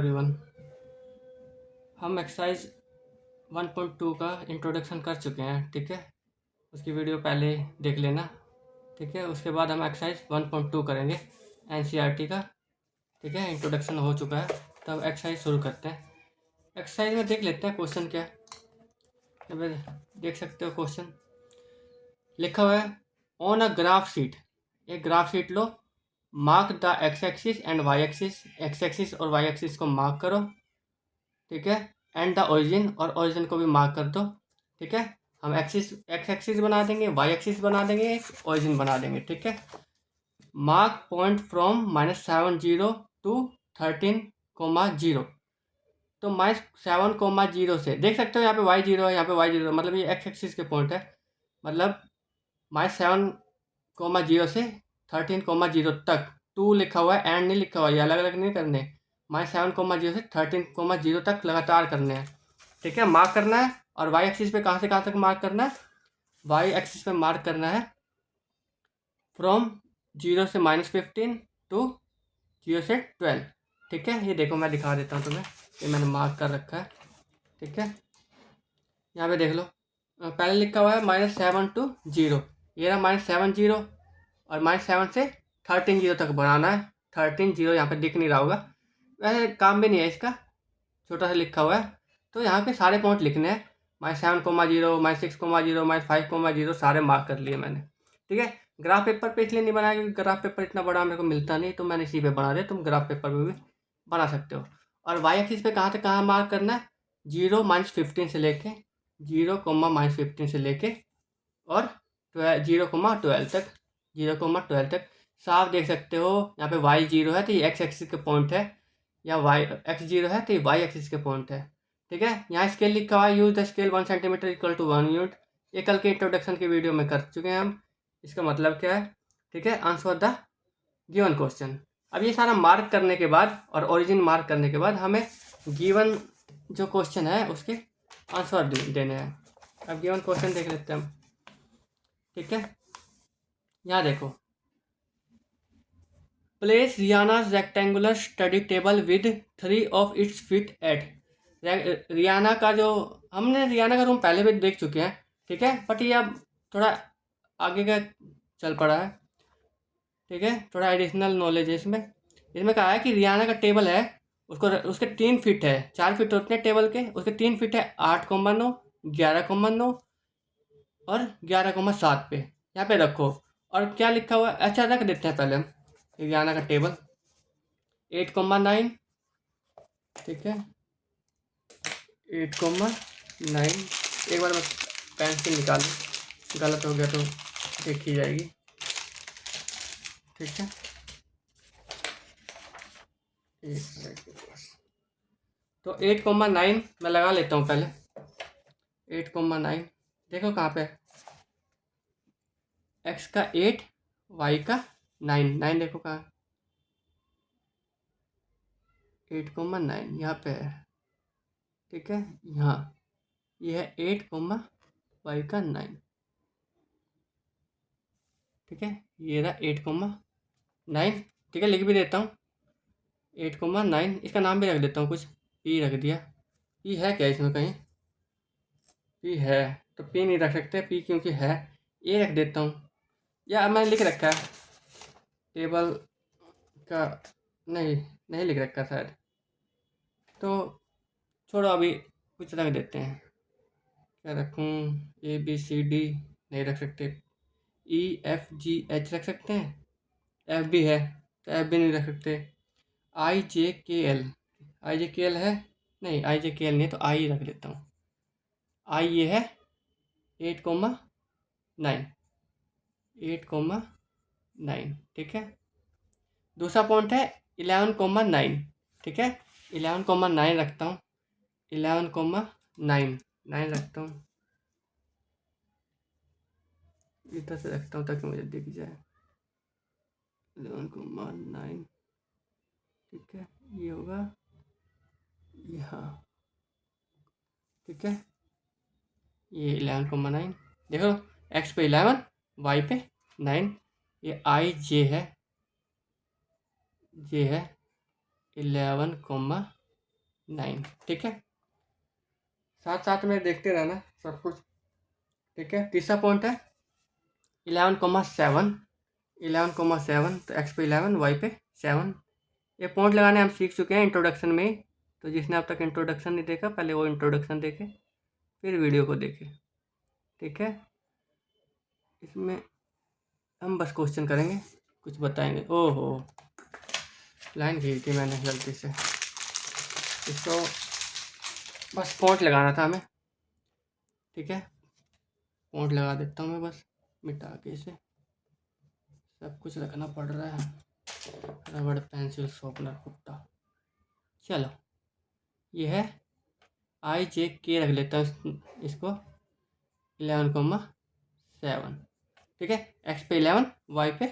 Everyone. हम exercise 1.2 का introduction कर चुके हैं, ठीक है। उसकी वीडियो पहले देख लेना, ठीक है। उसके बाद हम एक्सरसाइज 1.2 करेंगे एनसीईआरटी का, ठीक है। इंट्रोडक्शन हो चुका है, तब एक्सरसाइज शुरू करते हैं। एक्सरसाइज में देख लेते हैं क्वेश्चन क्या है। अब देख सकते हो क्वेश्चन लिखा हुआ है, ऑन अ ग्राफ शीट। एक ग्राफ शीट लो, mark the X axis and Y axis. X axis और वाई एक्सिस को मार्क करो, ठीक है। एंड द ओरिजिन, और ओरिजिन को भी मार्क कर दो, ठीक है। हम एक्स एक्सिस बना देंगे, वाई एक्सिस बना देंगे, ओरिजिन बना देंगे, ठीक है। Mark point from -7 to 13, 0। तो -7, 0 से देख सकते हो यहाँ पे y0 है, यहाँ पे y0, मतलब ये एक्स एक्सिस के पॉइंट है। मतलब -7, 0 से 13, 0 तक। 2 लिखा हुआ है, एंड नहीं लिखा हुआ है, ये अलग अलग नहीं करने। -7, 0 से 13, 0 तक लगातार करने हैं, ठीक है। मार्क करना है। और वाई एक्सिस पे कहाँ से कहाँ तक मार्क करना है? वाई एक्सिस पे मार्क करना है फ्रॉम 0 से -15 टू 0 से 12, ठीक है। ये देखो मैं दिखा देता हूँ तुम्हें, ये मैंने मार्क कर रखा है, ठीक है। यहाँ पे देख लो, पहले लिखा हुआ है -7 टू 0। ये रहा -7, 0, और -7 से 13, 0 तक बढ़ाना है। 13, 0 यहाँ पे दिख नहीं रहा होगा, वैसे काम भी नहीं है इसका, छोटा सा लिखा हुआ है। तो यहाँ पे सारे पॉइंट लिखने हैं। -7, 0, -6, 0, -5, 0 सारे मार्क कर लिए मैंने, ठीक है। ग्राफ पेपर पे इसलिए नहीं बनाया क्योंकि ग्राफ पेपर इतना बड़ा मेरे को मिलता नहीं, तो मैंने इसी पे बना दिया। तुम ग्राफ पेपर पे भी बना सकते हो। और वाई एक्सिस पे कहाँ से कहाँ मार्क करना है? 0, -15 से लेके 0, -15 से लेके और 0, 12 तक, 0, 12 तक साफ देख सकते हो। यहाँ पे y0 है तो ये एक्स एक्सिस के पॉइंट है, या y x0 है तो ये y एक्सिस के पॉइंट है, ठीक है। यहाँ स्केल लिखा हुआ है, use the scale 1 centimetre equal to 1 unit. ये कल के इंट्रोडक्शन की वीडियो में कर चुके हैं हम। इसका मतलब क्या है, ठीक है। Answer the given question. अब ये सारा मार्क करने के बाद और ओरिजिन मार्क करने के बाद हमें गिवन जो क्वेश्चन है उसके आंसर देने हैं। अब गिवन क्वेश्चन देख लेते हैं हम, ठीक है। यहाँ देखो, place Riana's rectangular study table with 3 of its feet at. Riana का जो, हमने रियाना का रूम पहले भी देख चुके हैं, ठीक है। बट ये अब थोड़ा आगे का चल पड़ा है, ठीक है। थोड़ा एडिशनल नॉलेज है इसमें। इसमें कहा है कि रियाना का टेबल है, उसको उसके 3 फीट है, 4 फीट होते हैं टेबल के, उसके 3 फीट है 8,9, 11,9 और 11,7 पे। यहाँ पे रखो। और क्या लिखा हुआ है, अच्छा रख देते हैं पहले हम रियाना का टेबल। 8,9, ठीक है। 8,9। एक बार मैं पेंसिल निकाल लूँ, गलत हो गया तो देखी जाएगी, ठीक है। एक मिनट बस। तो 8,9 मैं लगा लेता हूँ पहले। 8,9 देखो कहाँ पे, एक्स का 8, वाई का 9, 9 देखो कहाँ, 8,9 यहाँ पे है, ठीक है। यहाँ ये है 8, वाई का 9, ठीक है। ये रहा 8,9, ठीक है। लिख भी देता हूँ 8,9। इसका नाम भी रख देता हूँ कुछ, पी रख दिया। पी है क्या इसमें कहीं? पी है तो पी नहीं रख सकते, पी क्योंकि है, ए रख देता हूँ। या मैंने लिख रखा है टेबल का, नहीं नहीं लिख रखा शायद, तो छोड़ो अभी कुछ रख देते हैं। क्या रखूँ? ABCD नहीं रख सकते, EFGH रख सकते हैं, F भी है तो F भी नहीं रख सकते। IJKL, IJKL है नहीं, IJKL नहीं है तो I रख देता हूँ। I ये है 8,9, 8,9, ठीक है। दूसरा पॉइंट है 11,9, ठीक है। 11,9 रखता हूँ, 11,9 9 रखता हूँ, इधर से रखता हूँ ताकि मुझे दिख जाए। 11,9, ठीक है। ये होगा यहाँ, ठीक है। ये 11,9 देखो, एक्स पे 11, वाई पे 9। ये आई जे है, जे है 11,9, 9। ठीक है, साथ साथ में देखते रहना सब कुछ। ठीक है, तीसरा पॉइंट है 11,7। 11,7 तो एक्स पे 11, वाई पे 7। ये पॉइंट लगाने हम सीख चुके हैं इंट्रोडक्शन में ही। तो जिसने अब तक इंट्रोडक्शन नहीं देखा, पहले वो इंट्रोडक्शन देखे, फिर वीडियो को देखे। ठीक है, इसमें हम बस क्वेश्चन करेंगे, कुछ बताएंगे। ओहो, लाइन घिरी थी मैंने गलती से, इसको बस पॉइंट लगाना था हमें। ठीक है, पॉइंट लगा देता हूँ मैं, बस मिटा के इसे। सब कुछ रखना पड़ रहा है, रबड़, पेंसिल, शॉर्पनर, कुत्ता। चलो, ये है आई जे के, रख लेता हूँ इसको 11,7। ठीक है, एक्स पे 11, वाई पे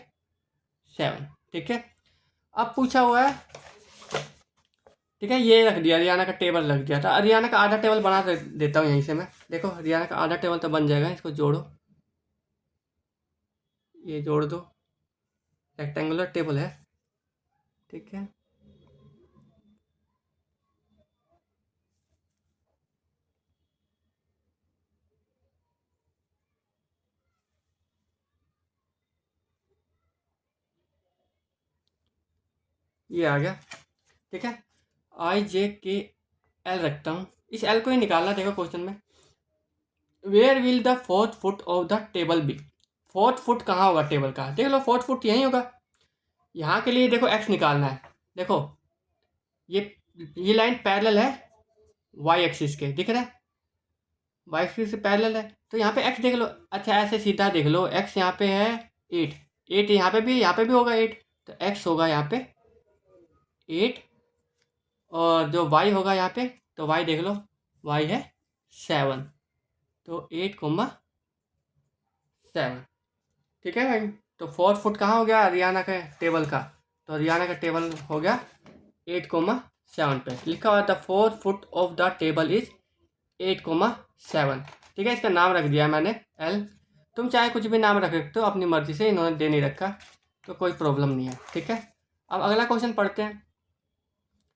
7। ठीक है, अब पूछा हुआ है, ठीक है, ये रख दिया, हरियाणा का टेबल रख दिया था। हरियाणा का आधा टेबल बना देता हूँ यहीं से मैं। देखो, हरियाणा का आधा टेबल तो बन जाएगा, इसको जोड़ो, ये जोड़ दो, रेक्टेंगुलर टेबल है। ठीक है, ये आ गया। ठीक है, आई जे के एल रखता हूँ, इस एल को ही निकालना। देखो क्वेश्चन में, where will the fourth foot of the table be. Fourth foot कहाँ होगा टेबल का, देख लो, फोर्थ फुट यहीं होगा। यहाँ के लिए देखो एक्स निकालना है। देखो, ये ये लाइन पैरेलल है वाई एक्सिस के, दिख रहा है, वाई एक्सिस से पैरेलल है। तो यहाँ पे एक्स देख लो, अच्छा ऐसे सीधा देख लो, एक्स यहाँ पे है 8, 8 यहाँ पे भी होगा 8, तो एक्स होगा यहाँ पे 8, और जो वाई होगा यहाँ पे, तो वाई देख लो, वाई है 7, तो 8,7। ठीक है भाई, तो फोर्थ फुट कहाँ हो गया हरियाणा के टेबल का, तो हरियाणा का टेबल हो गया 8,7 पे लिखा हुआ। The fourth foot of the table is 8,7। ठीक है, इसका नाम रख दिया मैंने एल। तुम चाहे कुछ भी नाम रख सकते हो अपनी मर्जी से, इन्होंने दे नहीं रखा तो कोई प्रॉब्लम नहीं है। ठीक है, अब अगला क्वेश्चन पढ़ते हैं।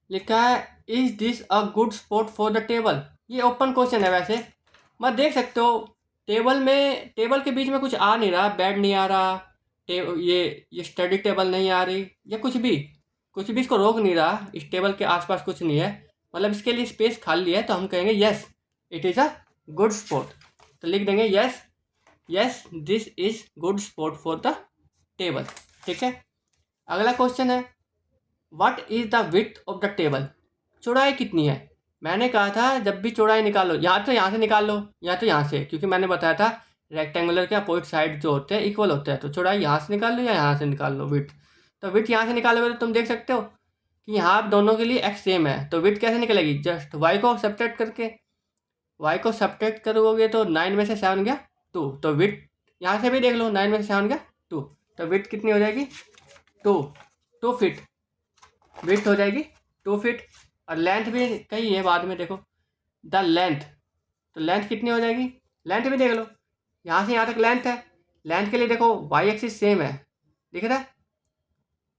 लिखा है, is this a good spot for the table. ये ओपन क्वेश्चन है वैसे, मत देख सकते हो। टेबल के बीच में कुछ आ नहीं रहा, बेड नहीं आ रहा, ये स्टडी टेबल नहीं आ रही, या कुछ भी इसको रोक नहीं रहा। इस टेबल के आसपास कुछ नहीं है, मतलब इसके लिए स्पेस खाली है, तो हम कहेंगे yes it is a good spot. तो लिख देंगे yes, yes this is good spot for the table. ठीक है, अगला क्वेश्चन है, what is the width of the table. चौड़ाई कितनी है। मैंने कहा था जब भी चौड़ाई निकालो, या तो यहाँ से निकाल लो या तो यहाँ से, क्योंकि मैंने बताया था रेक्टेंगुलर के अपोजिट साइड जो होते हैं इक्वल होते हैं, तो चौड़ाई यहाँ से निकाल लो या यहाँ से निकाल लो विड्थ। तो विड्थ यहाँ से निकालोगे तो तुम देख सकते हो कि यहाँ दोनों के लिए एक्स सेम है, तो विड्थ कैसे निकलेगी, जस्ट वाई को सब्ट्रैक्ट करके। वाई को सब्ट्रैक्ट करोगे तो 9 में से 7 गया 2, तो विड्थ यहाँ से भी देख लो, 9 में से 7 गया 2, तो विड्थ कितनी हो जाएगी 2 फीट विड्थ हो जाएगी 2 फीट। और लेंथ भी कही है बाद में, देखो द लेंथ, तो लेंथ कितनी हो जाएगी, लेंथ भी देख लो, यहाँ से यहाँ तक लेंथ है। लेंथ के लिए देखो वाई एक्सिस सेम है, दिख रहा है,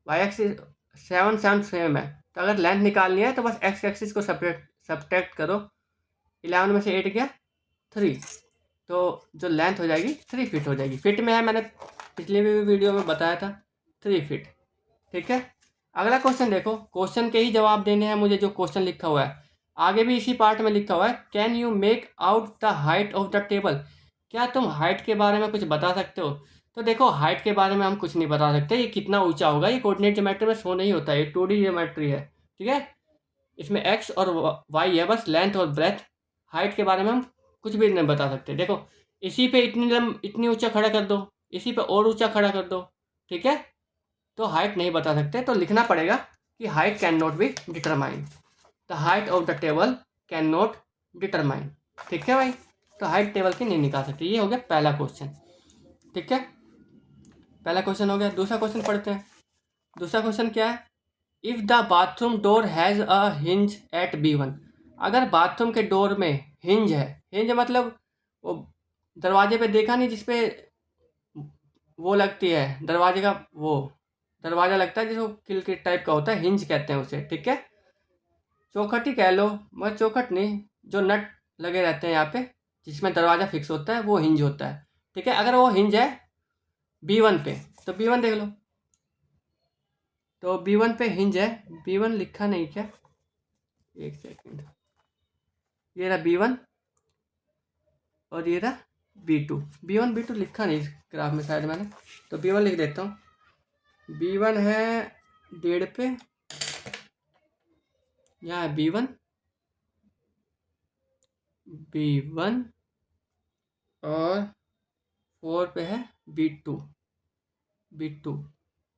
वाई एक्सिस 7 7 सेम है। तो अगर लेंथ निकालनी है तो बस एक्स एक्सिस को सब्ट्रैक्ट करो, 11 में से 8 गया 3, तो जो लेंथ हो जाएगी 3 फीट हो जाएगी। फिट में है, मैंने पिछले भी वीडियो में बताया था 3 फीट। ठीक है, अगला क्वेश्चन देखो, क्वेश्चन के ही जवाब देने हैं मुझे, जो क्वेश्चन लिखा हुआ है आगे भी इसी पार्ट में लिखा हुआ है, can you make out the height of the table. क्या तुम हाइट के बारे में कुछ बता सकते हो। तो देखो, हाइट के बारे में हम कुछ नहीं बता सकते, ये कितना ऊंचा होगा ये कोऑर्डिनेट ज्योमेट्री में शो नहीं होता है, ये 2D ज्योमेट्री है। ठीक है, इसमें एक्स और वाई है बस, लेंथ और ब्रेथ। हाइट के बारे में हम कुछ भी नहीं बता सकते। देखो, इसी पे इतनी ऊंचा खड़ा कर दो, इसी पे और ऊंचा खड़ा कर दो, ठीक है, तो हाइट नहीं बता सकते, तो लिखना पड़ेगा कि height can not be determine, the height of the table can not determine. ठीक है भाई, तो हाइट टेबल की नहीं निकाल सकते। ये हो गया पहला क्वेश्चन। ठीक है, पहला क्वेश्चन हो गया। दूसरा क्वेश्चन पढ़ते हैं। दूसरा क्वेश्चन क्या है, if the bathroom door has a hinge at B1। अगर बाथरूम के डोर में हिंज है, हिंज मतलब वो दरवाजे पे देखा नहीं जिसपे वो लगती है, दरवाजे का वो दरवाज़ा लगता है जिसको किल के टाइप का होता है, हिंज कहते हैं उसे। ठीक है, चौखट ही कह लो, मगर चौखट नहीं, जो नट लगे रहते हैं यहाँ पे जिसमें दरवाज़ा फिक्स होता है वो हिंज होता है। ठीक है, अगर वो हिंज है B1 पे तो B1 देख लो, तो B1 पे हिंज है, B1 लिखा नहीं क्या, एक सेकंड, ये रहा B1 और ये रहा B2, B1 B2 लिखा नहीं ग्राफ में शायद मैंने, तो B1 लिख देता हूँ। B1 है 1.5 पे, यहाँ है B1 और 4 पे है B2,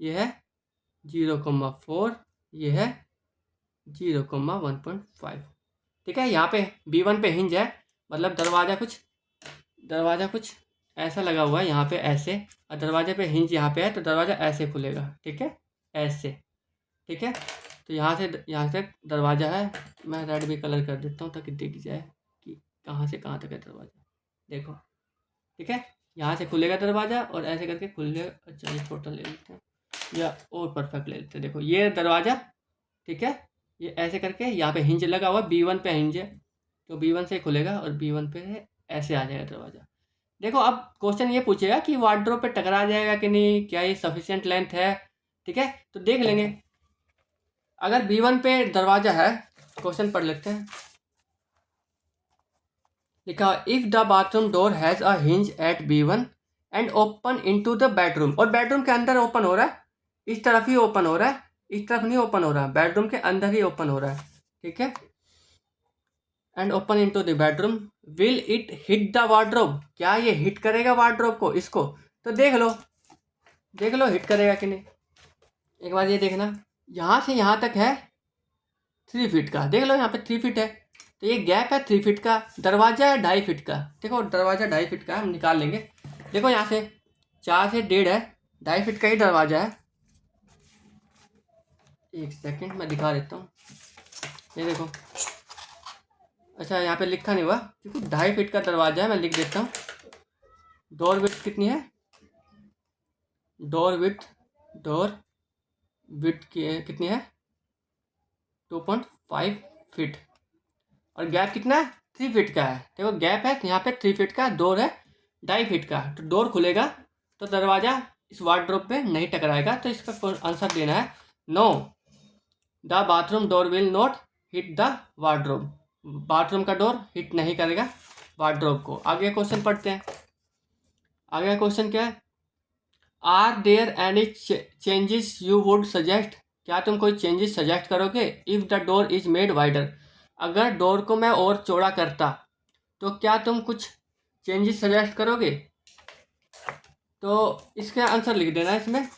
ये है 0,4, ये है 0,1.5। ठीक है, यहाँ पे B1 पे हिंज है, मतलब दरवाज़ा कुछ ऐसा लगा हुआ है यहाँ पे ऐसे, और दरवाजे पे हिंज यहाँ पे है तो दरवाज़ा ऐसे खुलेगा। ठीक है, ऐसे। ठीक है, तो यहाँ से दरवाज़ा है, मैं रेड भी कलर कर देता हूँ ताकि दिख जाए कि कहाँ से कहाँ तक है दरवाज़ा। देखो, ठीक है, यहाँ से खुलेगा दरवाज़ा और ऐसे करके खुलेगा। अच्छा, ये टोटल ले लेते हैं या और परफेक्ट ले लेते हैं। देखो ये दरवाज़ा, ठीक है, ये ऐसे करके यहाँ पे हिंज लगा हुआ, B1 पे हिंज है तो B1 से खुलेगा और B1 पे ऐसे आ जाएगा दरवाज़ा। देखो अब क्वेश्चन ये पूछेगा कि वार्डरोब पे टकरा जाएगा कि नहीं, क्या ये सफिशिएंट लेंथ है। ठीक है, तो देख लेंगे। अगर B1 पे दरवाज़ा है, क्वेश्चन पढ़ लेते हैं। लिखा if the bathroom door has a hinge at B1 and open into the bedroom, और बेडरूम के अंदर ओपन हो रहा है, इस तरफ ही ओपन हो रहा है, इस तरफ नहीं ओपन हो रहा है, बेडरूम के अंदर ही ओपन हो रहा है। ठीक है, and open into the bedroom, will it hit the wardrobe, क्या ये हिट करेगा वार्डरोब को, इसको। तो देख लो हिट करेगा कि नहीं। एक बार ये देखना, यहाँ से यहाँ तक है 3 फीट का, देख लो यहाँ पे 3 फीट है, तो ये गैप है 3 फीट का, दरवाज़ा है 2.5 फीट का। देखो दरवाज़ा 2.5 फीट का हम निकाल लेंगे। देखो यहाँ से 4 से 1.5 है, 2.5 फीट का ही दरवाज़ा है। एक सेकंड मैं दिखा देता हूँ, ये देखो। अच्छा, यहाँ पे लिखा नहीं हुआ क्योंकि 2.5 फीट का दरवाज़ा है, मैं लिख देता हूँ। डोर विड्थ कितनी है, डोर विड्थ कितनी है 2.5 फीट, और गैप कितना है 3 फीट का है। देखो गैप है यहाँ पे 3 फीट का, डोर है 2.5 फीट का, तो डोर खुलेगा तो दरवाज़ा इस वार्डरोब पे नहीं टकराएगा। तो इसका आंसर देना है no, the bathroom door will not hit the wardrobe, bathroom का डोर हिट नहीं करेगा वार्डरोब को। आगे क्वेश्चन पढ़ते हैं। आगे का क्वेश्चन क्या है, are there any changes you would suggest, क्या तुम कोई चेंजेस सजेस्ट करोगे if the door is made wider, अगर डोर को मैं और चौड़ा करता तो क्या तुम कुछ चेंजेस सजेस्ट करोगे। तो इसका आंसर लिख देना इसमें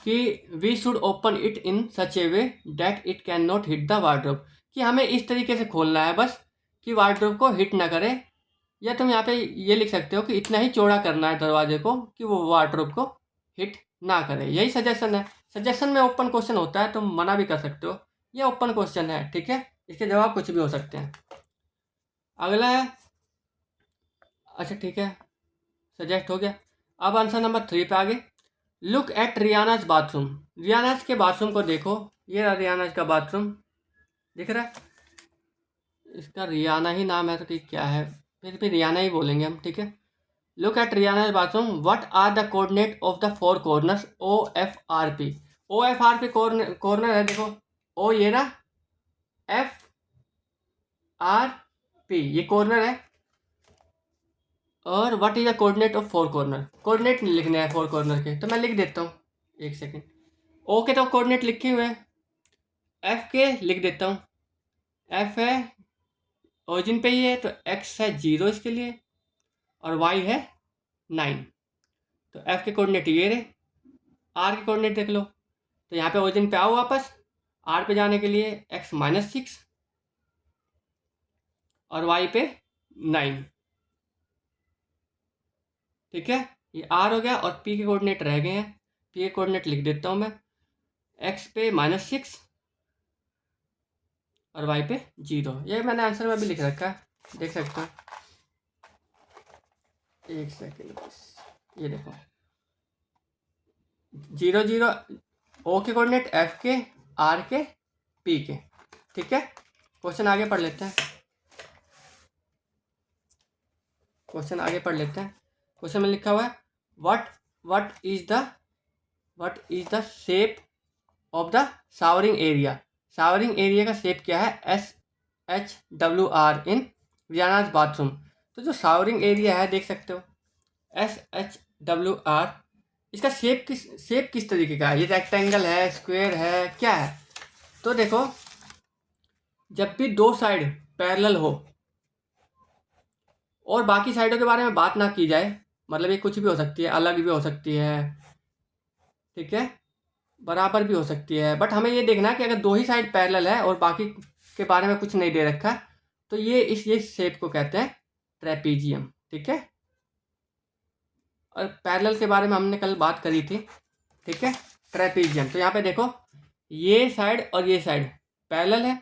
कि we should open it in such a way that it cannot hit hit the वार्डरोब, कि हमें इस तरीके से खोलना है बस कि वार्डरोब को हिट ना करे। या तुम यहाँ पे ये लिख सकते हो कि इतना ही चौड़ा करना है दरवाजे को कि वो वार्डरोब को हिट ना करे, यही सजेशन है। सजेशन में ओपन क्वेश्चन होता है, तुम मना भी कर सकते हो, ये ओपन क्वेश्चन है। ठीक है, इसके जवाब कुछ भी हो सकते हैं। अगला है, अच्छा ठीक है, सजेस्ट हो गया। अब आंसर नंबर 3 पे आगे, लुक एट रियानाज बाथरूम, रियानाज के बाथरूम को देखो। ये रहा रियानाज का बाथरूम, दिख रहा है, इसका रियाना ही नाम है तो ठीक क्या है, फिर भी रियाना ही बोलेंगे हम। ठीक है, look at Riana's bathroom, what are the coordinate of the 4 corners OFRP, OFRP corner है, देखो ओ ये रहा, FRP ये कॉर्नर है, और what is the coordinate of 4 corner, coordinate लिखने हैं 4 कॉर्नर के, तो मैं लिख देता हूँ। एक सेकेंड, ओ के तो कोऑर्डिनेट लिखे हुए हैं, एफ के लिख देता हूँ। एफ है ओरिजिन पे ही है तो एक्स है 0 इसके लिए, और वाई है 9, तो एफ के कोऑर्डिनेट ये रहे। आर के कोऑर्डिनेट देख लो, तो यहाँ पे ओरिजिन पे आओ वापस, आर पे जाने के लिए x-6 और वाई पे 9। ठीक है, ये आर हो गया, और पी के कोऑर्डिनेट रह गए हैं, पी के कोऑर्डिनेट लिख देता हूँ मैं, एक्स पे -6 और वाई पे 0, ये मैंने आंसर में भी लिख रखा है, देख सकते हैं। एक सेकेंड बस, ये देखो 0 0, ओ के कोऑर्डिनेट, एफ के, आर के, पी के। ठीक है, क्वेश्चन आगे पढ़ लेते हैं। क्वेश्चन आगे पढ़ लेते हैं। क्वेश्चन में लिखा हुआ है what is the shape of the showering area. Showering area का शेप क्या है? SHWR इन रियानाज बाथरूम। तो जो शावरिंग एरिया है देख सकते हो SHWR, इसका शेप किस तरीके का है? ये रेक्टेंगल है, स्क्वायर है, क्या है? तो देखो, जब भी दो साइड पैरेलल हो और बाकी साइडों के बारे में बात ना की जाए, मतलब ये कुछ भी हो सकती है, अलग भी हो सकती है, ठीक है, बराबर भी हो सकती है, बट हमें ये देखना है कि अगर दो ही साइड पैरेलल है और बाकी के बारे में कुछ नहीं दे रखा, तो ये शेप को कहते हैं ट्रेपीजियम, ठीक है। और पैरेलल के बारे में हमने कल बात करी थी, ठीक है, ट्रेपीजियम। तो यहाँ पे देखो, ये साइड और ये साइड पैरेलल है,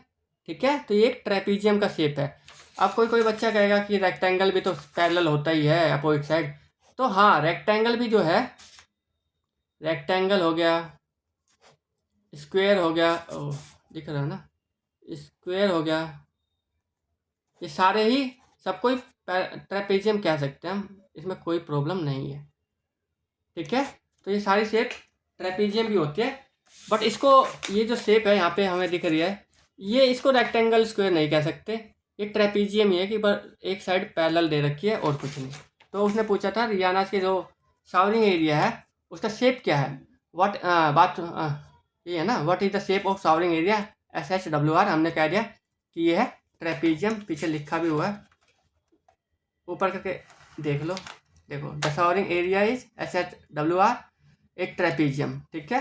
ठीक है, तो ये एक ट्रेपीजियम का शेप है। अब कोई बच्चा कहेगा कि रेक्टेंगल भी तो पैरेलल होता ही है अपोजिट साइड। तो हाँ, रेक्टेंगल भी जो है, रेक्टेंगल हो गया, स्क्वायर हो गया, दिख रहा है ना, स्क्वायर हो गया, ये सारे ही सबको ही ट्रेपीजियम कह सकते हैं हम, इसमें कोई प्रॉब्लम नहीं है, ठीक है। तो ये सारी शेप ट्रेपीजियम भी होती है, बट इसको, ये जो शेप है यहाँ पे हमें दिख रही है, ये इसको रेक्टेंगल स्क्वायर नहीं कह सकते, ये ट्रेपीजियम ही है कि बस एक साइड पैरेलल दे रखी है और कुछ नहीं। तो उसने पूछा था रियाना के जो शावरिंग एरिया है उसका शेप क्या है, ये है ना, what is the shape of showering area SHWR। हमने कह दिया कि ये है ट्रेपीजियम, पीछे लिखा भी हुआ है, ऊपर करके देख लो, देखो, the showering area is SHWR, एक ट्रेपीजियम, ठीक है,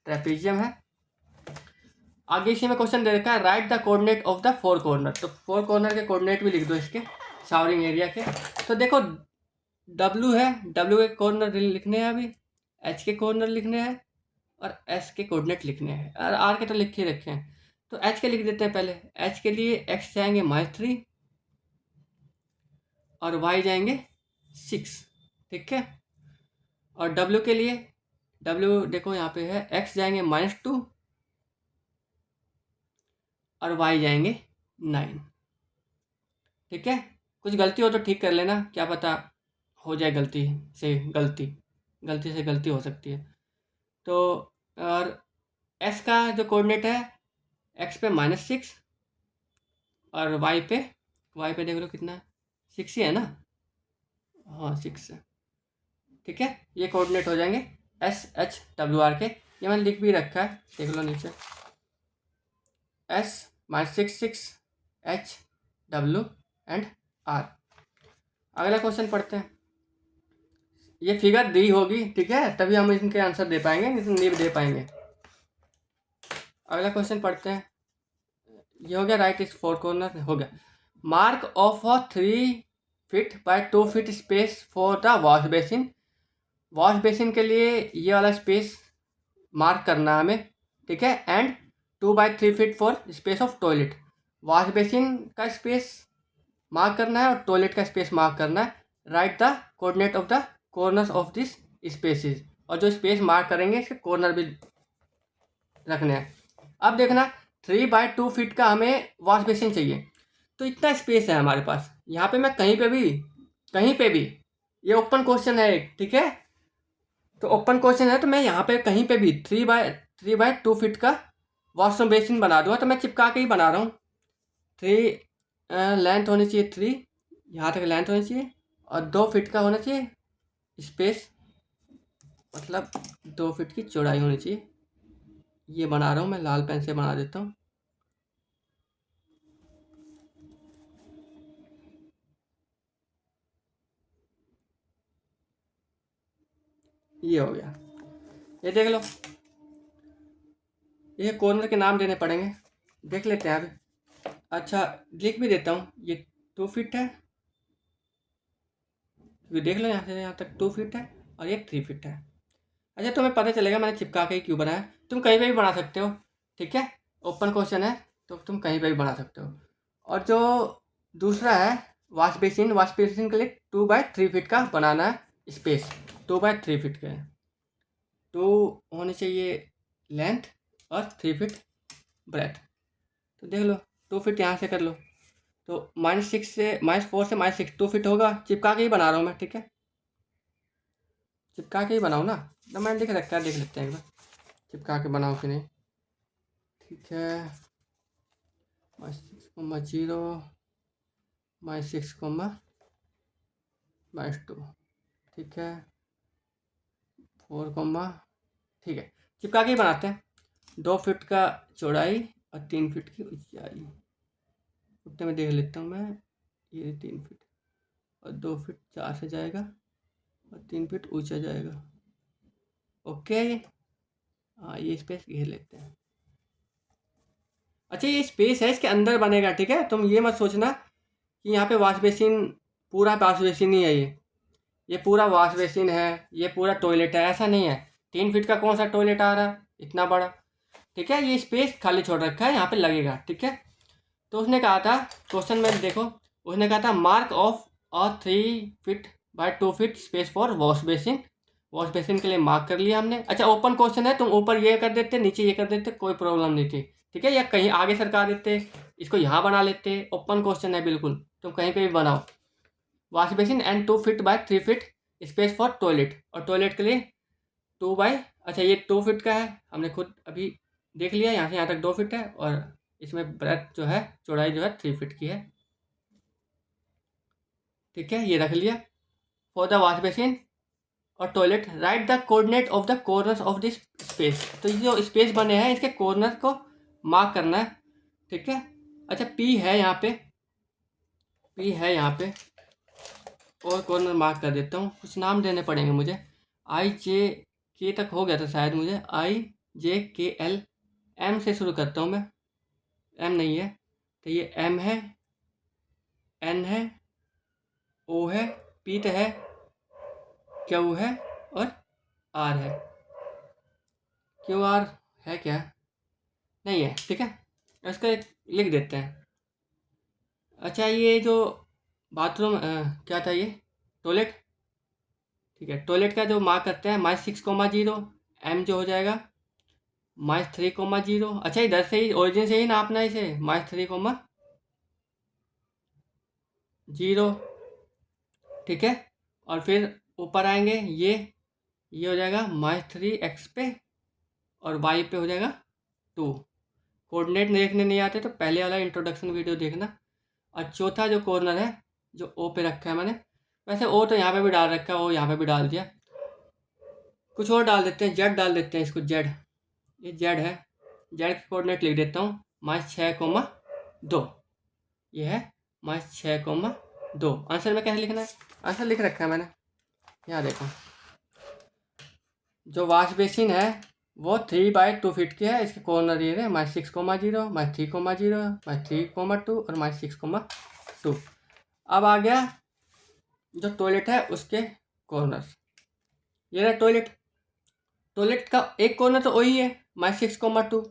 ट्रेपीजियम है। आगे इसी में क्वेश्चन दे रखा है write the coordinate of the four corner. तो फोर कॉर्नर के कोऑर्डिनेट भी लिख दो इसके शावरिंग एरिया के। तो देखो, W है, W के कॉर्नर लिखने हैं, अभी H के कॉर्नर लिखने हैं और S के कोऑर्डिनेट लिखने हैं, और R के तो लिख ही रखे हैं। तो H के लिख देते हैं पहले। H के लिए X जाएंगे -3 और Y जाएंगे 6, ठीक है। और W के लिए, W देखो यहाँ पे है, X जाएंगे -2 और Y जाएंगे 9, ठीक है। कुछ गलती हो तो ठीक कर लेना, क्या पता हो जाए, गलती से गलती हो सकती है। तो और S का जो कोऑर्डिनेट है, X पे -6 और Y पे देख लो कितना है, 6 ही है ना, हाँ 6 है, ठीक है। ये कोऑर्डिनेट हो जाएंगे SHWR के, ये मैंने लिख भी रखा है, देख लो नीचे, S -6 HW एंड R। अगला क्वेश्चन पढ़ते हैं। ये फिगर दी होगी, ठीक है, तभी हम इनके आंसर दे पाएंगे, नहीं तो नहीं दे पाएंगे। अगला क्वेश्चन पढ़ते हैं। ये हो गया राइट इस फोर कॉर्नर, हो गया। Mark of a 3 feet by 2 feet space for the wash basin. Wash basin के लिए ये वाला स्पेस मार्क करना है हमें, ठीक है, and 2 by 3 feet for space of toilet. Wash basin का स्पेस मार्क करना है और टॉयलेट का स्पेस मार्क करना है। Write the coordinate of the corners of this spaces. और जो स्पेस मार्क करेंगे इसके कॉर्नर भी रखने हैं। अब देखना, 3 बाय 2 फीट का हमें वॉश बेसिन चाहिए, तो इतना स्पेस है हमारे पास। यहाँ पे मैं कहीं पे भी, ये ओपन क्वेश्चन है एक, ठीक है, तो ओपन क्वेश्चन है, तो मैं यहाँ पे कहीं पे भी 3 बाय 2 फीट का वॉशरूम बेसिन बना दूंगा। तो मैं चिपका के ही बना रहा हूँ। 3 लेंथ होनी चाहिए, 3 यहाँ तक लेंथ होनी चाहिए, और 2 फीट का होना चाहिए स्पेस, मतलब 2 फीट की चौड़ाई होनी चाहिए। ये बना रहा हूँ मैं, लाल पेन से बना देता हूँ। ये हो गया, ये देख लो, ये कॉर्नर के नाम देने पड़ेंगे, देख लेते हैं अभी। अच्छा, लिख भी देता हूँ, ये 2 फीट है, ये देख लो यहाँ से यहाँ तक 2 फीट है, और ये 3 फीट है। अच्छा, तुम्हें पता चलेगा मैंने चिपका के क्यों बनाया। तुम कहीं पे भी बना सकते हो, ठीक है, ओपन क्वेश्चन है तो तुम कहीं पे भी बना सकते हो। और जो दूसरा है वॉश बेसिन के लिए 2 बाय 3 फीट का बनाना है स्पेस, 2 बाय 3 फीट का है, 2 होनी चाहिए लेंथ और 3 फीट ब्रेथ। तो देख लो, 2 फीट यहाँ से कर लो, तो -6 से -4 से -6 2 फीट होगा। चिपका के ही बना रहा हूँ मैं, ठीक है, चिपका के ही बनाऊँ ना, तो मैंने लिख रखा है, देख लेते हैं एक बार चिपका के बनाऊँ कि नहीं। ठीक है, -6,0 -6,-2, ठीक है, 4, ठीक है, चिपका के ही बनाते हैं। 2 फीट का चौड़ाई और 3 फीट की ऊंचाई, उतने में देख लेता हूँ मैं। ये 3 फीट और 2 फीट 4 से जाएगा और 3 फीट ऊंचा जाएगा। ओके, हाँ ये स्पेस घेर लेते हैं। अच्छा ये स्पेस है, इसके अंदर बनेगा, ठीक है, तुम ये मत सोचना कि यहाँ पे वॉश बेसिन, पूरा वॉश बेसिन ही है ये पूरा वॉश बेसिन है, ये पूरा टॉयलेट है, ऐसा नहीं है। 3 फीट का कौन सा टॉयलेट आ रहा है इतना बड़ा, ठीक है, ये स्पेस खाली छोड़ रखा है, यहाँ पे लगेगा, ठीक है। तो उसने कहा था क्वेश्चन में देखो, उसने कहा था mark of a 3 feet by 2 feet space for wash basin. Wash basin के लिए मार्क कर लिया हमने। अच्छा ओपन क्वेश्चन है, तुम ऊपर ये कर देते, नीचे ये कर देते, कोई प्रॉब्लम नहीं थी, ठीक है, या कहीं आगे सरका देते, इसको यहाँ बना लेते। ओपन क्वेश्चन है बिल्कुल, तुम कहीं पे भी बनाओ। Wash basin and 2 feet by 3 feet space for toilet, और टॉयलेट के लिए 2 बाय, अच्छा ये 2 फीट का है, हमने खुद अभी देख लिया, यहाँ से यहाँ तक 2 फीट है, और इसमें ब्रेथ जो है, चौड़ाई जो है 3 फीट की है, ठीक है, ये रख लिया। फॉर द वॉश बेसिन और toilet right the coordinate of the corners of this space, तो ये जो स्पेस बने हैं इसके कॉर्नर को मार्क करना है, ठीक है। अच्छा पी है यहाँ पे, पी है यहाँ पे, और कॉर्नर मार्क कर देता हूँ, कुछ नाम देने पड़ेंगे मुझे। IJK तक हो गया था शायद मुझे, IJKL, M से शुरू करता हूँ मैं, M नहीं है तो ये M है, N है, O है, P तो है, Q है और R है। QR है क्या, नहीं है, ठीक है, इसका एक लिख देते हैं। अच्छा ये जो बाथरूम क्या था, ये टॉयलेट, ठीक है, टॉयलेट का जो मार्क करते हैं -6,0 M जो हो जाएगा -3,0। अच्छा इधर से ही ओरिजिन से ही नापना है इसे, -3,0, ठीक है, और फिर ऊपर आएंगे, ये हो जाएगा -3x पे, और y पे हो जाएगा 2। कोऑर्डिनेट देखने नहीं आते तो पहले वाला इंट्रोडक्शन वीडियो देखना। और चौथा जो कॉर्नर है जो O पे रखा है मैंने, वैसे O तो यहाँ पे भी डाल रखा है, O यहाँ पे भी डाल दिया, कुछ और डाल देते हैं, Z डाल देते हैं इसको, Z, ये Z है, Z के कोऑर्डिनेट लिख देता हूँ -6,2, ये है -6,2। आंसर में कैसे लिखना है, आंसर लिख रखा है मैंने, यहाँ देखो, जो वॉश बेसिन है वो 3 बाय 2 फीट की है, इसके कॉर्नर ये है -6,0, -3,0, -3,2 और -6,2। अब आ गया जो टॉयलेट है उसके कॉर्नर, ये रहा टॉयलेट, टॉयलेट का एक कॉर्नर तो वही है -6,2,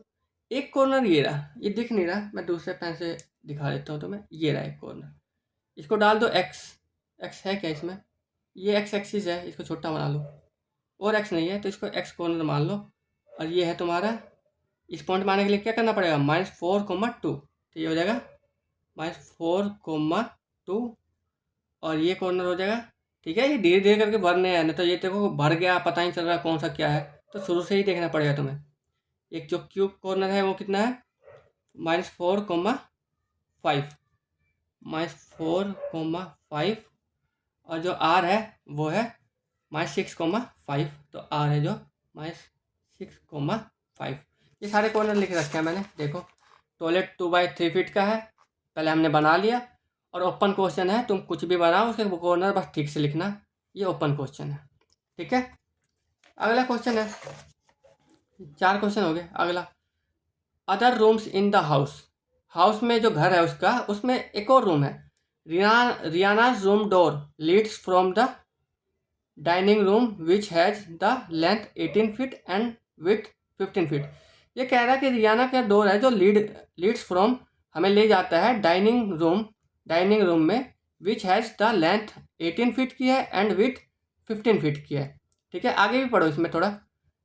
एक कॉर्नर ये रहा, ये दिख नहीं रहा, मैं दूसरे पेन से दिखा देता हूँ तुम्हें, ये रहा एक कॉर्नर, इसको डाल दो x है क्या इसमें, ये x एक्सिस है, इसको छोटा बना लो, और x नहीं है तो इसको x कॉर्नर मान लो, और ये है तुम्हारा, इस पॉइंट मारने के लिए क्या करना पड़ेगा -4,2, तो ये हो जाएगा -4,2, और ये कॉर्नर हो जाएगा, ठीक है। ये धीरे धीरे करके भरने हैं, नहीं तो ये देखो भर गया पता नहीं चल रहा कौन सा क्या है, तो शुरू से ही देखना पड़ेगा तुम्हें। एक जो क्यूब कॉर्नर है वो कितना है -4,5, -4,5, और जो R है वो है -6,5, तो R है जो -6,5। ये सारे कॉर्नर लिख रखे हैं मैंने, देखो टॉयलेट 2 बाय 3 फीट का है, पहले हमने बना लिया, और ओपन क्वेश्चन है, तुम कुछ भी बनाओ उसके कॉर्नर बस ठीक से लिखना, ये ओपन क्वेश्चन है, ठीक है। अगला क्वेश्चन है, 4 क्वेश्चन हो गए। अगला, other rooms in the house, house में जो घर है उसका, उसमें एक और रूम है, Riana's room door leads from the dining room which has the length 18 feet and with 15 feet. ये कह रहा है कि रियाना का डोर है जो लीड्स फ्रॉम, हमें ले जाता है डाइनिंग रूम में, विच हैज़ द लेंथ 18 फीट की है एंड विथ 15 फीट की है, ठीक है। आगे भी पढ़ो इसमें थोड़ा,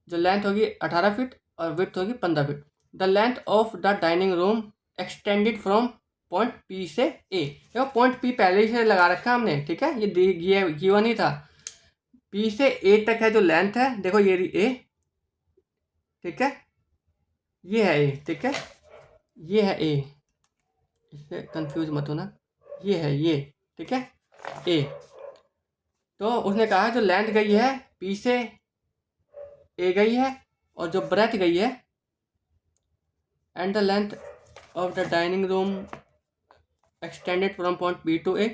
जो लेंथ होगी 18 फीट और विथ होगी 15 feet. The length of the dining room extended from point P से ए। देखो पॉइंट पी पहले ही से लगा रखा हमने, ठीक है, ये गिवन ही था। पी से ए तक है जो लेंथ है, देखो ये ए, ठीक है, ये है ए, ठीक है, ये है ए, इससे कंफ्यूज मत होना, ये है ये, ठीक है, ए। तो उसने कहा जो लेंथ गई है पी से ए गई है, और जो ब्रेथ गई है, and the length of the dining room extended from point B to A,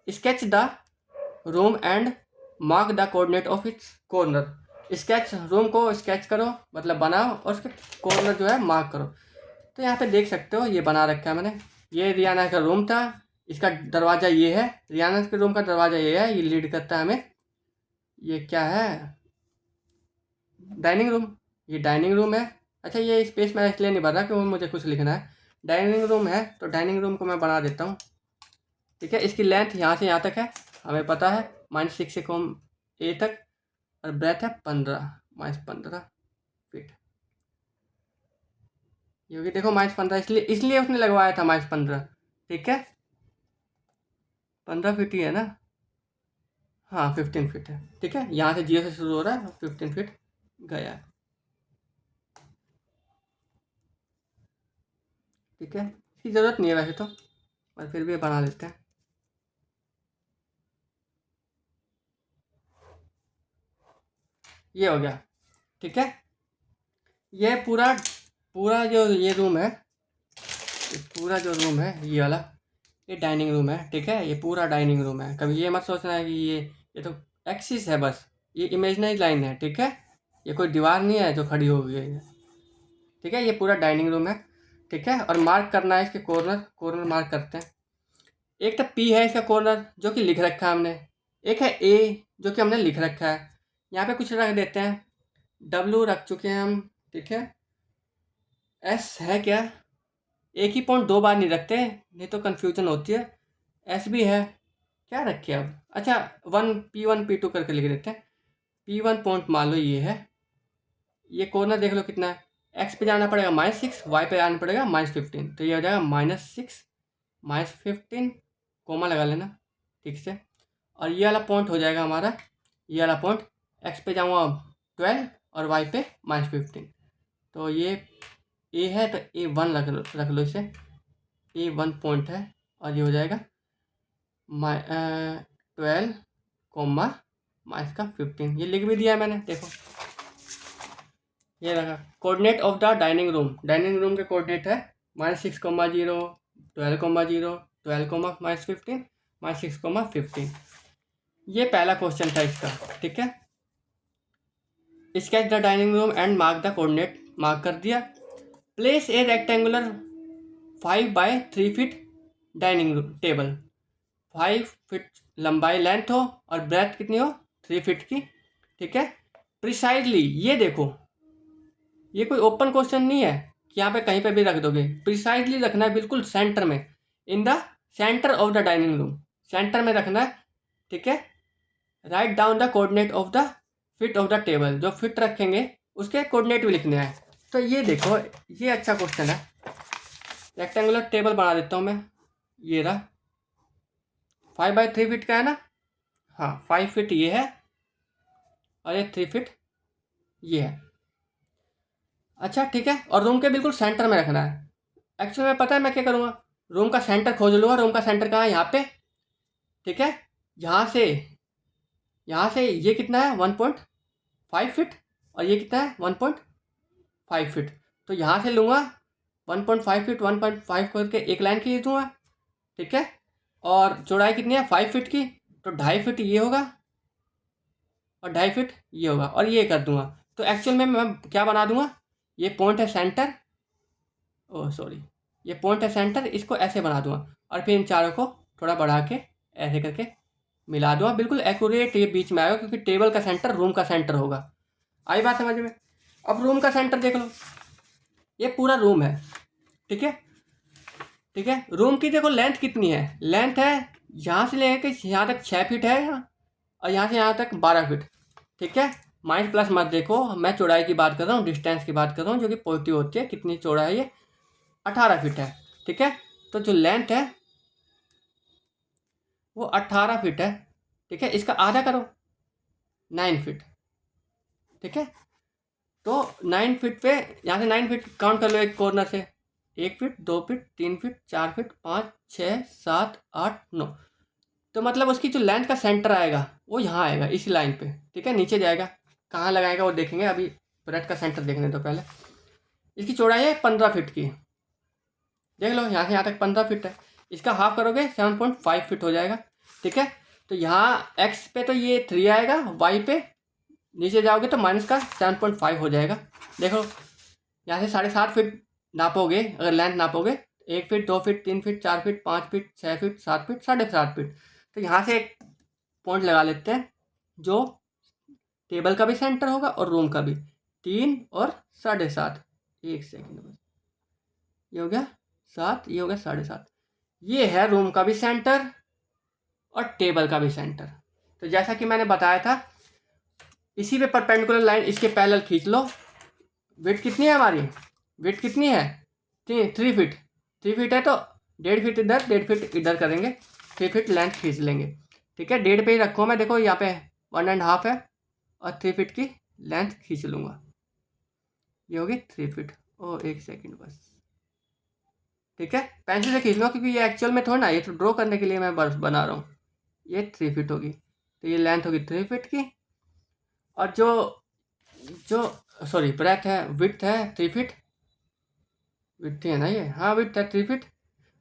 sketch the room and mark the coordinate of its corner. Sketch, room को स्केच करो मतलब बनाओ, और उसके कॉर्नर जो है मार्क करो। तो यहाँ पे देख सकते हो ये बना रखा है मैंने। ये रियाना का रूम था, इसका दरवाज़ा ये है, रियाना के रूम का दरवाज़ा ये है, ये लीड करता है हमें। ये क्या है, डाइनिंग रूम, ये डाइनिंग रूम है। अच्छा ये स्पेस मैं इसलिए नहीं भर रहा क्योंकि मुझे कुछ लिखना है। डाइनिंग रूम है तो डाइनिंग रूम को मैं बना देता हूँ, ठीक है। इसकी लेंथ यहाँ से यहाँ तक है, हमें पता है, -6 से कॉम ए तक, और ब्रेथ है 15, -15 फीट। क्योंकि देखो -15 इसलिए उसने लगवाया था -15, ठीक है, 15 फीट ही है ना, हाँ 15 फीट है, ठीक है। यहाँ से 0 से शुरू हो रहा है, 15 फीट गया, ठीक है। इसकी ज़रूरत नहीं है वैसे तो, पर फिर भी बना लेते हैं। ये हो गया, ठीक है। ये पूरा पूरा जो ये रूम है, पूरा जो रूम है ये वाला, ये डाइनिंग रूम है, ठीक है। ये पूरा डाइनिंग रूम है। कभी ये मत सोचना है कि ये तो एक्सिस है बस, ये इमेजिनरी लाइन है, ठीक है। ये कोई दीवार नहीं है जो खड़ी हो गई है, ठीक है। ये पूरा डाइनिंग रूम है, ठीक है। और मार्क करना है इसके कॉर्नर मार्क करते हैं। एक तो पी है इसका कॉर्नर जो कि लिख रखा है हमने, एक है ए जो कि हमने लिख रखा है। यहाँ पे कुछ रख देते हैं, डब्लू रख चुके हैं हम, ठीक है। एस है क्या, एक ही पॉइंट 2 बार नहीं रखते, नहीं तो कन्फ्यूजन होती है। एस भी है, क्या रखे अब, अच्छा P1 P2 करके लिख देते हैं। P1 पॉइंट मान लो ये है, ये कॉर्नर देख लो कितना है, एक्स पे जाना पड़ेगा -6, वाई पे जाना पड़ेगा -15, तो ये हो जाएगा -6 -15, कोमा लगा लेना ठीक से। और ये वाला पॉइंट हो जाएगा हमारा, ये वाला पॉइंट, एक्स पे जाऊँगा 12 और वाई पे -15, तो ये ए है तो A1 रख लो इसे, A1 पॉइंट है, और ये हो जाएगा 12 कोमा -15, ये लिख भी दिया है मैंने, देखो ये रखा। Coordinate of the dining room के कोऑर्डिनेट है -6, 0, 12, 0, 12, -15, -6, 15। ये पहला क्वेश्चन था इसका, ठीक है। Sketch the dining room and mark the coordinate, mark कर दिया। Place a rectangular 5 by 3 feet dining room table, 5 feet लंबाई लेंथ हो और ब्रेथ कितनी हो 3 फीट की, ठीक है। प्रिसाइजली, ये देखो ये कोई ओपन क्वेश्चन नहीं है कि यहाँ पे कहीं पे भी रख दोगे, प्रिसाइजली रखना है, बिल्कुल सेंटर में, in the centre of the dining room, centre में रखना है, ठीक है। Write down the coordinate of the fit of the table, जो फिट रखेंगे उसके कोऑर्डिनेट भी लिखने हैं। तो ये देखो ये अच्छा क्वेश्चन है। रेक्टेंगुलर टेबल बना देता हूँ मैं, ये रहा, 5 बाय 3 फीट का है ना, हाँ 5 फीट ये है और ये 3 फीट ये है, अच्छा ठीक है। और रूम के बिल्कुल सेंटर में रखना है। एक्चुअली में पता है मैं क्या करूँगा, रूम का सेंटर खोज लूँगा। रूम का सेंटर कहाँ है, यहाँ पे, ठीक है। यहाँ से ये कितना है 1.5 फीट, और ये कितना है 1.5 फीट, तो यहाँ से लूँगा 1.5 फीट, 1.5 करके एक लाइन खींच दूँगा, ठीक है। और चौड़ाई कितनी है 5 फीट की, तो 2.5 फीट ये होगा और 2.5 फीट ये होगा, और ये कर दूँगा। तो एक्चुअल में मैं क्या बना दूँगा, ये पॉइंट है सेंटर, ओह सॉरी, ये पॉइंट है सेंटर, इसको ऐसे बना दूँगा, और फिर इन चारों को थोड़ा बढ़ा के ऐसे करके मिला दूँगा, बिल्कुल एक्यूरेट ये बीच में आएगा, क्योंकि टेबल का सेंटर रूम का सेंटर होगा। आई बात समझ में। अब रूम का सेंटर देख लो, ये पूरा रूम है, ठीक है, ठीक है। रूम की देखो लेंथ कितनी है, लेंथ है यहाँ से लेकर यहाँ तक 6 फीट है यहाँ, और यहाँ से यहाँ तक 12 फीट, ठीक है। माइनस प्लस मत देखो, मैं चौड़ाई की बात कर रहा हूँ, डिस्टेंस की बात कर रहा हूँ, जो कि पॉजिटिव होती है। कितनी चौड़ाई है, 18 फीट है, ठीक है। तो जो लेंथ है वो 18 फीट है, ठीक है। इसका आधा करो 9 फीट, ठीक है। तो 9 फीट पे यहाँ से 9 फीट काउंट कर लो एक कॉर्नर से, 1 फीट, 2 फीट, 3 फीट, 4 फीट, 5, 6, 7, 8, 9। तो मतलब उसकी जो लेंथ का सेंटर आएगा वो यहाँ आएगा इसी लाइन पे, ठीक है। नीचे जाएगा, कहाँ लगाएगा वो देखेंगे, अभी ब्रेड का सेंटर देखने तो पहले। इसकी चौड़ाई है 15 फीट की, देख लो यहाँ से यहाँ तक 15 फीट है। इसका हाफ करोगे 7.5 फीट हो जाएगा, ठीक है। तो यहाँ एक्स पे तो ये 3 आएगा, वाई पे नीचे जाओगे तो माइनस का 7.5 हो जाएगा। देखो यहाँ से 7.5 फीट नापोगे, अगर लेंथ नापोगे 1 feet, 2 feet, 3 feet, 4 feet, 5 feet, 6 feet, 7 feet, 7.5 feet. तो यहाँ से एक पॉइंट लगा लेते हैं जो टेबल का भी सेंटर होगा और रूम का भी, 3 और 7.5। एक सेकेंड बस, ये हो गया 7, ये हो गया 7.5। ये है रूम का भी सेंटर और टेबल का भी सेंटर। तो जैसा कि मैंने बताया था, इसी पे परपेंडिकुलर लाइन इसके पैरेलल खींच लो। विड्थ कितनी है हमारी, विड्थ कितनी है 3 फीट, 3 फीट है तो 1.5 फीट इधर, 1.5 फीट इधर करेंगे, 3 फीट लेंथ खींच लेंगे, ठीक है। 1.5 पे ही रखो, मैं देखो यहाँ पे 1.5 है और 3 फीट की लेंथ खींच लूँगा, ये होगी 3 फीट। ओ एक सेकेंड बस, ठीक है। पेंसिल से खींच लो क्योंकि ये एक्चुअल में थोड़ा ना, ये तो ड्रॉ करने के लिए मैं बस बना रहा हूँ। ये 3 फीट होगी, तो ये लेंथ होगी 3 फीट की, और जो जो सॉरी ब्रेथ है, विड्थ है 3 फीट, विड्थ है ना ये, हाँ विड्थ है 3 फीट,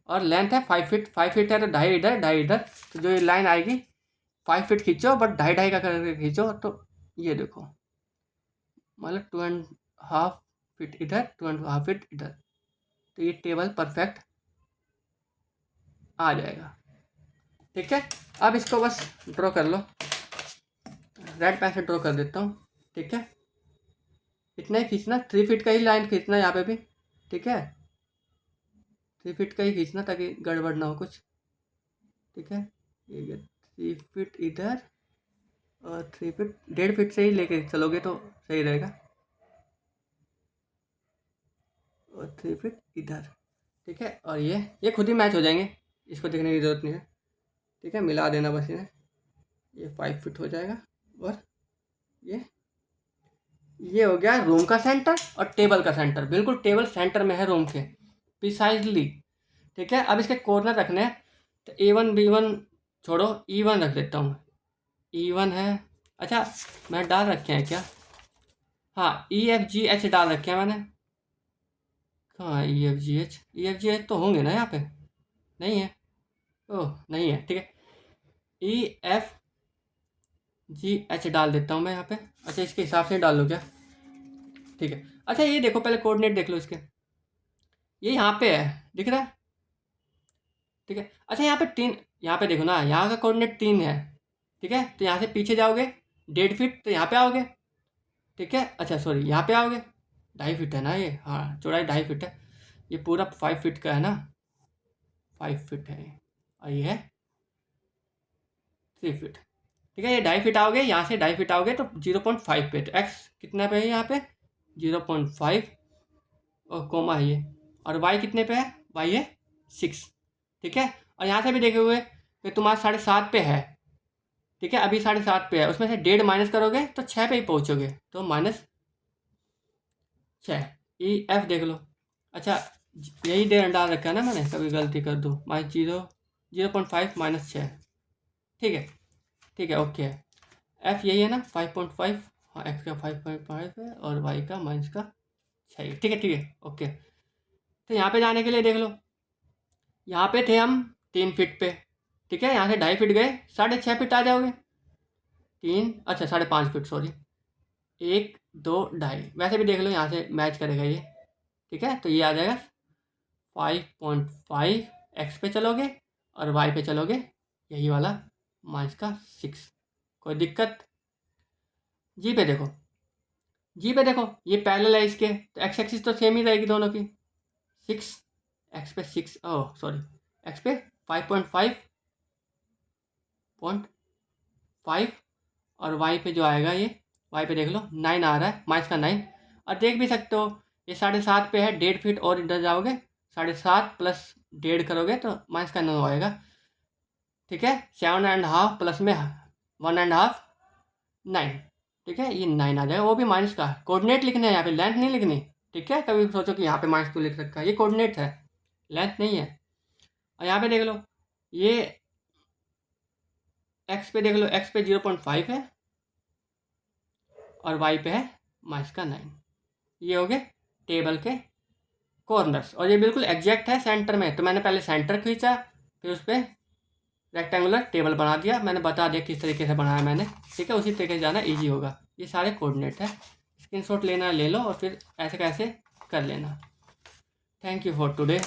और लेंथ है 5 फीट। 5 फीट है तो 2.5 इधर, 2.5 इधर, तो जो ये लाइन आएगी 5 फीट खींचो बट 2.5 का करके खींचो, तो ये देखो मतलब 2.5 फीट इधर, 2.5 फीट इधर, तो ये टेबल परफेक्ट आ जाएगा, ठीक है। अब इसको बस ड्रॉ कर लो, रेड पेन से ड्रॉ कर देता हूँ, ठीक है। इतना ही खींचना, 3 फीट का ही लाइन खींचना यहाँ पे भी, ठीक है। 3 फीट का ही खींचना ताकि गड़बड़ ना हो कुछ, ठीक है। ये 3 फीट इधर और 3 फीट, 1.5 फीट से ही लेके चलोगे तो सही रहेगा, और 3 फीट इधर, ठीक है। और ये खुद ही मैच हो जाएंगे, इसको देखने की ज़रूरत नहीं है, ठीक है। मिला देना बस इन्हें, ये 5 फीट हो जाएगा, और ये हो गया रूम का सेंटर और टेबल का सेंटर, बिल्कुल टेबल सेंटर में है रूम के प्रिसाइजली, ठीक है। अब इसके कॉर्नर रखने हैं, तो A1 B1 छोड़ो, E1 रख देता हूँ, E1 है, अच्छा मैं डाल रखे हैं क्या, हाँ EFGH डाल रखे हैं मैंने, कहाँ EFGH तो होंगे ना यहाँ पे, नहीं है, ओह नहीं है, ठीक है। EFGH डाल देता हूँ मैं यहाँ पे, अच्छा इसके हिसाब से डाल लो क्या, ठीक है। अच्छा ये देखो पहले कोऑर्डिनेट देख लो इसके, ये यहाँ पे है, दिख रहा है, ठीक है। अच्छा यहाँ पे 3, यहाँ पे देखो ना, यहाँ का कोऑर्डिनेट 3 है, ठीक है। तो यहाँ से पीछे जाओगे 1.5 फीट तो यहाँ पे आओगे, ठीक है। अच्छा सॉरी यहाँ पे आओगे, 2.5 फीट है ना ये, हाँ चौड़ाई 2.5 फीट है, ये पूरा 5 फीट का है ना, 5 फीट है, और ये है 3 फीट, ठीक है। ये 2.5 फीट आओगे, यहाँ से 2.5 फीट आओगे तो 0.5 पे, तो एक्स कितना पे है यहाँ पे 0.5 और कोमा है ये, और वाई कितने पे है, वाई है 6, ठीक है। और यहाँ से भी देखे हुए कि तुम्हारा 7.5 पे है, ठीक है। अभी 7.5 पे है, उसमें से 1.5 माइनस करोगे तो 6 पे ही पहुँचोगे, तो -6। EF देख लो, अच्छा यही डाल रखा है ना मैंने, कभी गलती कर दूँ, -0.5 -6, ठीक है, ठीक है, ओके है। F यही है ना 5.5, हाँ एक्स का 5.5 है और वाई का माइनस का 6, ठीक है, ठीक है, ओके। तो यहाँ पे जाने के लिए देख लो, यहाँ पे थे हम 3 फीट पे, ठीक है। यहाँ से 2.5 फीट गए, 6.5 फीट आ जाओगे, 3, अच्छा 5.5 फीट सॉरी, 1 2 2.5, वैसे भी देख लो यहाँ से मैच करेगा ये, ठीक है। तो ये आ जाएगा 5.5, एक्स पे चलोगे और वाई पे चलोगे, यही वाला माइनस का 6, कोई दिक्कत, जी पे देखो, जी पे देखो ये पैरेलल है इसके, तो एक्स एक्सिस तो सेम ही रहेगी दोनों की, 6 एक्स पे 6, ओह सॉरी एक्स पे 5.5 और वाई पे जो आएगा ये, वाई पे देख लो 9 आ रहा है, माइनस का 9, और देख भी सकते हो ये 7.5 पे है, 1.5 फीट और इधर जाओगे 7.5 प्लस 1.5 करोगे तो माइनस का 9 आएगा। ठीक है, 7.5 प्लस में 1.5 9। ठीक है, ये 9 आ जाएगा, वो भी माइनस का। कोऑर्डिनेट लिखना है यहाँ पे, लेंथ नहीं लिखनी। ठीक है, कभी सोचो कि यहाँ पे माइनस क्यों लिख रखा है, ये कोऑर्डिनेट है, लेंथ नहीं है। और यहाँ पे देख लो, ये एक्स पे देख लो, एक्स पे 0.5 है और वाई पे है माइनस का 9। ये हो गए टेबल के कॉर्नर्स, और ये बिल्कुल एग्जैक्ट है सेंटर में। तो मैंने पहले सेंटर खींचा, फिर उस पर रेक्टेंगुलर टेबल बना दिया। मैंने बता दिया किस तरीके से बनाया मैंने। ठीक है, उसी तरीके से जाना ईजी होगा। ये सारे कोऑर्डिनेट है, स्क्रीनशॉट लेना ले लो और फिर ऐसे कैसे कर लेना। Thank you for today.